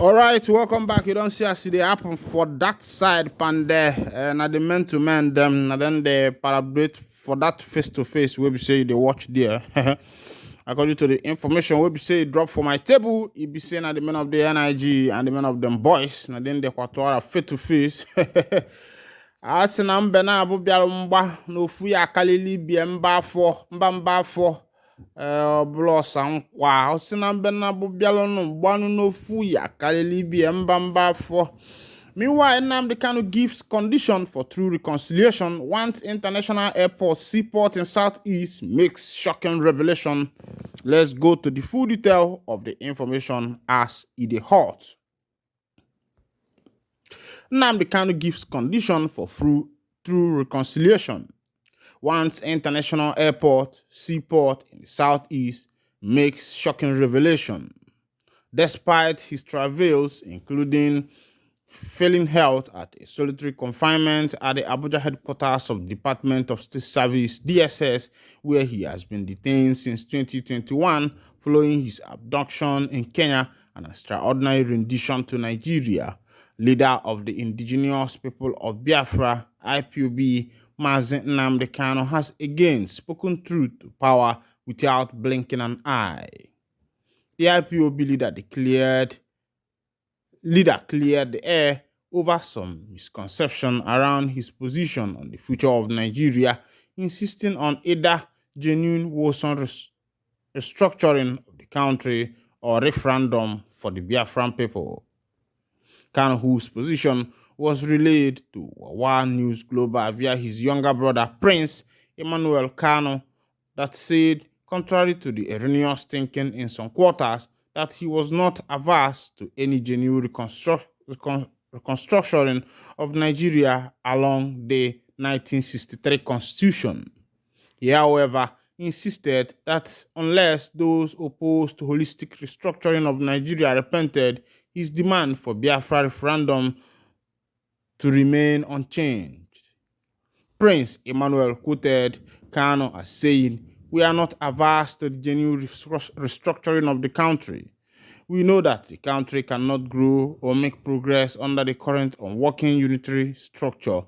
All right, welcome back. You don't see us they happen for that side, pan there, and at the men to men them, and then they parabrate for that face to face. We be say they watch there. According to the information, we be say drop for my table. You be saying at the men of the NIG and the men of them boys, and then they quatora face to face. Asina mbena abu biara mba no fu ya kalili bia mba afọ mba afọ blos nkwa osina mbena abu biara no gbanu no fu ya kalili bia mba afọ. Meanwhile, Nnamdi Kanu gives condition for true reconciliation once international airport seaport in southeast makes shocking revelation. Let's go to the full detail of the information as it is hot. Nnamdi Kanu gives condition for true reconciliation once international airport seaport in the southeast makes shocking revelation. Despite his travails, including failing health at a solitary confinement at the Abuja headquarters of the Department of State Service (DSS), where he has been detained since 2021 following his abduction in Kenya and extraordinary rendition to Nigeria. Leader of the indigenous people of Biafra (IPOB), Mazi Nnamdi Kanu, has again spoken truth to power without blinking an eye. The IPOB leader cleared the air over some misconception around his position on the future of Nigeria, insisting on either genuine wholesome restructuring of the country or referendum for the Biafran people. Kanu, whose position was relayed to Wawa News Global via his younger brother Prince Emmanuel Kanu, that said, contrary to the erroneous thinking in some quarters, that he was not averse to any genuine reconstruction of Nigeria along the 1963 Constitution. He, however, insisted that unless those opposed to holistic restructuring of Nigeria repented, his demand for Biafra referendum to remain unchanged. Prince Emmanuel quoted Kanu as saying, "We are not averse to the genuine restructuring of the country. We know that the country cannot grow or make progress under the current unworking unitary structure.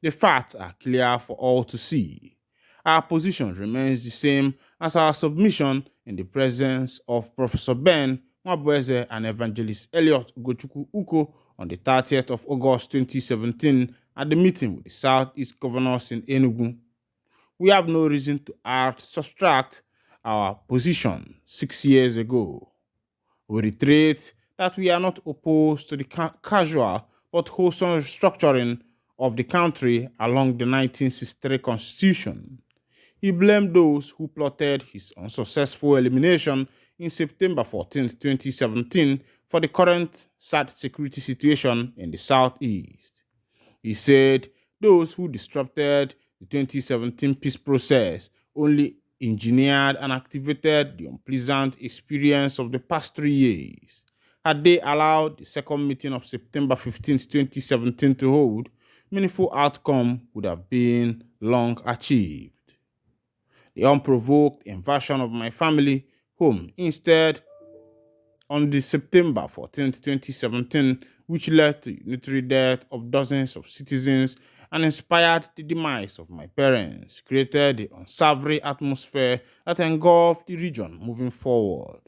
The facts are clear for all to see. Our position remains the same as our submission in the presence of Professor Ben Mwabueze and Evangelist Elliot Ugochukwu Uko on the 30th of August 2017 at the meeting with the Southeast governors in Enugu. We have no reason to subtract our position 6 years ago. We reiterate that we are not opposed to the casual but wholesome restructuring of the country along the 1963 Constitution." He blamed those who plotted his unsuccessful elimination in September 14, 2017 for the current sad security situation in the Southeast. He said those who disrupted the 2017 peace process only engineered and activated the unpleasant experience of the past 3 years. Had they allowed the second meeting of September 15, 2017 to hold, meaningful outcome would have been long achieved. The unprovoked invasion of my family home instead on the September 14, 2017, which led to the unitary death of dozens of citizens and inspired the demise of my parents, created the unsavory atmosphere that engulfed the region moving forward.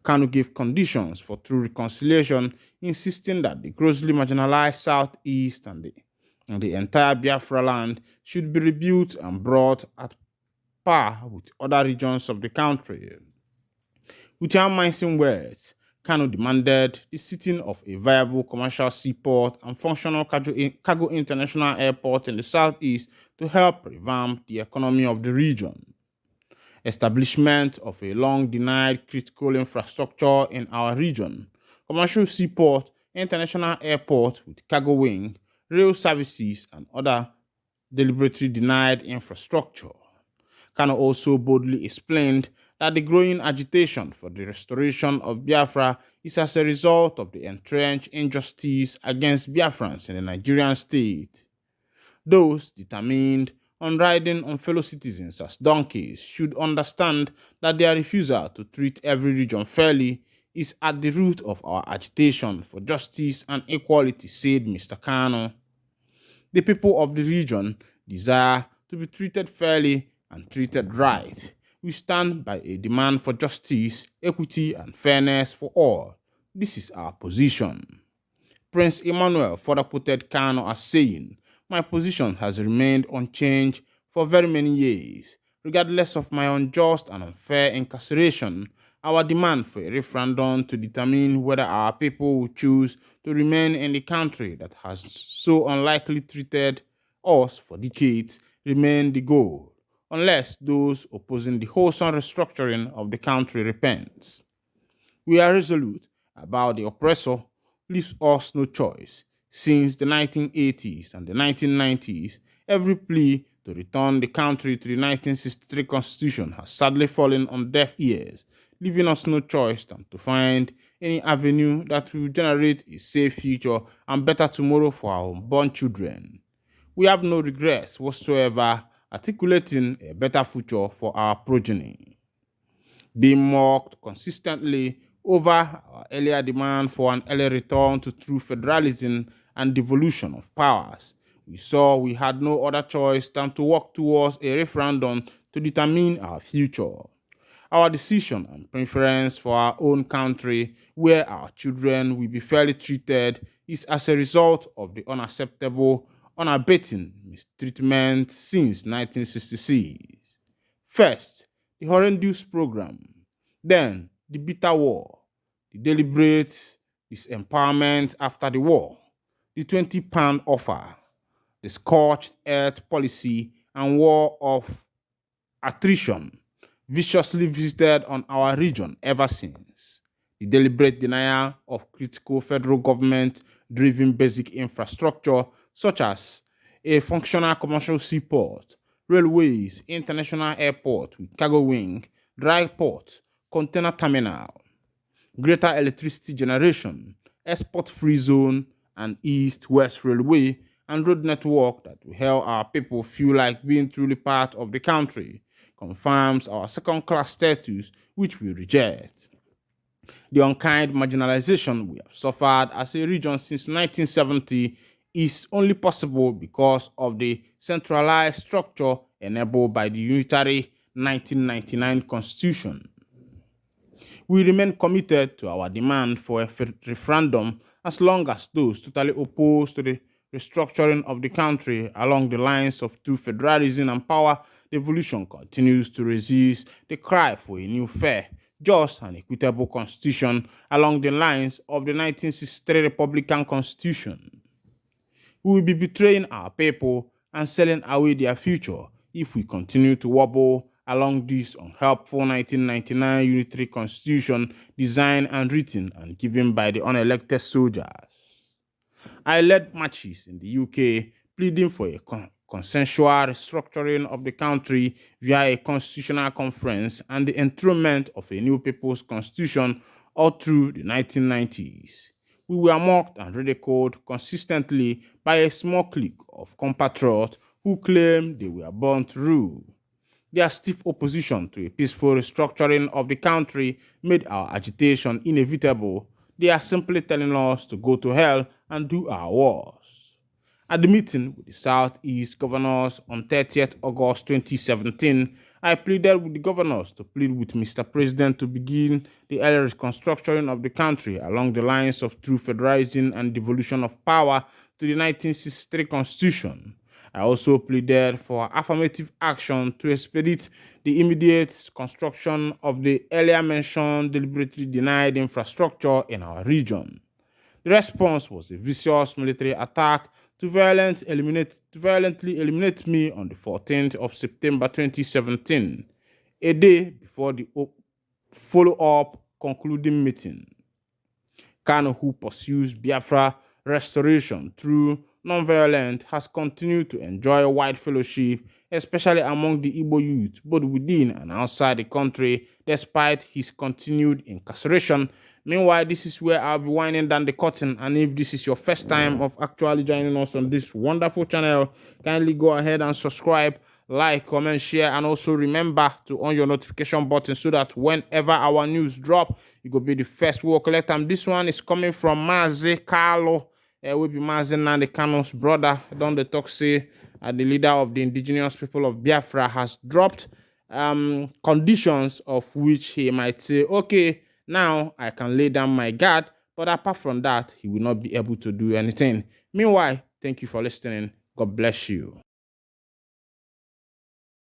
Kanu gave conditions for true reconciliation, insisting that the grossly marginalized Southeast and the entire Biafra land should be rebuilt and brought at par with other regions of the country. Without mincing words, Kanu demanded the sitting of a viable commercial seaport and functional cargo international airport in the southeast to help revamp the economy of the region. Establishment of a long-denied critical infrastructure in our region, commercial seaport, international airport with cargo wing, rail services, and other deliberately denied infrastructure. Kanu also boldly explained that the growing agitation for the restoration of Biafra is as a result of the entrenched injustice against Biafrans in the Nigerian state. Those determined on riding on fellow citizens as donkeys should understand that their refusal to treat every region fairly is at the root of our agitation for justice and equality, said Mr. Kanu. The people of the region desire to be treated fairly and treated right. We stand by a demand for justice, equity, and fairness for all. This is our position. Prince Emmanuel further quoted Kanu as saying, "My position has remained unchanged for very many years. Regardless of my unjust and unfair incarceration, our demand for a referendum to determine whether our people will choose to remain in the country that has so unlikely treated us for decades remain the goal, unless those opposing the wholesome restructuring of the country repents. We are resolute about the oppressor leaves us no choice. Since the 1980s and the 1990s, every plea to return the country to the 1963 Constitution has sadly fallen on deaf ears, leaving us no choice than to find any avenue that will generate a safe future and better tomorrow for our unborn children. We have no regrets whatsoever articulating a better future for our progeny." Being mocked consistently over our earlier demand for an early return to true federalism and devolution of powers, we saw we had no other choice than to work towards a referendum to determine our future. Our decision and preference for our own country, where our children will be fairly treated, is as a result of the unacceptable, unabating mistreatment since 1966. First, the horrendous program, then the bitter war, the deliberate disempowerment after the war, the 20-pound offer, the scorched earth policy, and war of attrition viciously visited on our region ever since. The deliberate denial of critical federal government-driven basic infrastructure such as a functional commercial seaport, railways, international airport with cargo wing, dry port, container terminal, greater electricity generation, export-free zone, and east-west railway and road network that will help our people feel like being truly part of the country, confirms our second-class status, which we reject. The unkind marginalization we have suffered as a region since 1970 is only possible because of the centralized structure enabled by the unitary 1999 Constitution. We remain committed to our demand for a referendum as long as those totally opposed to the restructuring of the country along the lines of true federalism and power devolution continues to resist the cry for a new fair, just and equitable constitution along the lines of the 1963 Republican Constitution. We will be betraying our people and selling away their future if we continue to wobble along this unhelpful 1999 unitary constitution designed and written and given by the unelected soldiers. I led marches in the UK pleading for a consensual restructuring of the country via a constitutional conference and the enthronement of a new people's constitution all through the 1990s. We were mocked and ridiculed consistently by a small clique of compatriots who claimed they were born to rule. Their stiff opposition to a peaceful restructuring of the country made our agitation inevitable. They are simply telling us to go to hell and do our worst. At the meeting with the Southeast governors on 30th August 2017, I pleaded with the governors to plead with Mr. President to begin the early reconstruction of the country along the lines of true federalism and devolution of power to the 1963 Constitution. I also pleaded for affirmative action to expedite the immediate construction of the earlier mentioned deliberately denied infrastructure in our region. The response was a vicious military attack to violently eliminate me on the 14th of September 2017, a day before the follow-up concluding meeting. Kanu, who pursues Biafra restoration through nonviolence, has continued to enjoy wide fellowship, especially among the Igbo youth, both within and outside the country, despite his continued incarceration. Meanwhile, this is where I'll be winding down the curtain, and if this is your first time of actually joining us on this wonderful channel, kindly go ahead and subscribe, like, comment, share, and also remember to on your notification button so that whenever our news drop, you go be the first we will collect them. This one is coming from Mazi Carlo. Will be Mazi Nnamdi Kanu's brother. Don the talk say the leader of the indigenous people of Biafra has dropped conditions of which he might say, okay, now I can lay down my guard, but apart from that, he will not be able to do anything. Meanwhile, thank you for listening. God bless you.